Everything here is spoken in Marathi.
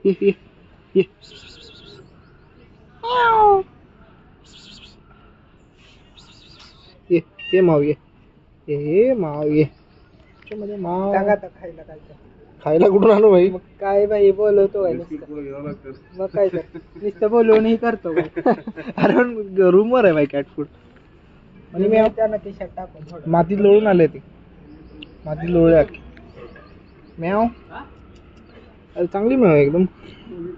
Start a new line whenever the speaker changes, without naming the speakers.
ये ये ये ये ये माव ये माव ये मध्ये माव
टाका आता खायला काय तर.
खायला कुठून आणू भाई?
मग काय बाई बोलवतो काय नुसतं. मग काय तर नुसतं बोलवूनही करतो बाई.
अरे रूम वर आहे भाई कॅट फूड. आणि मी
त्यानं खिशात टाकून थोडं.
मातीत लोळून आले ते. मातीत लोळल्या म्याव. अरे चांगली म्याव एकदम.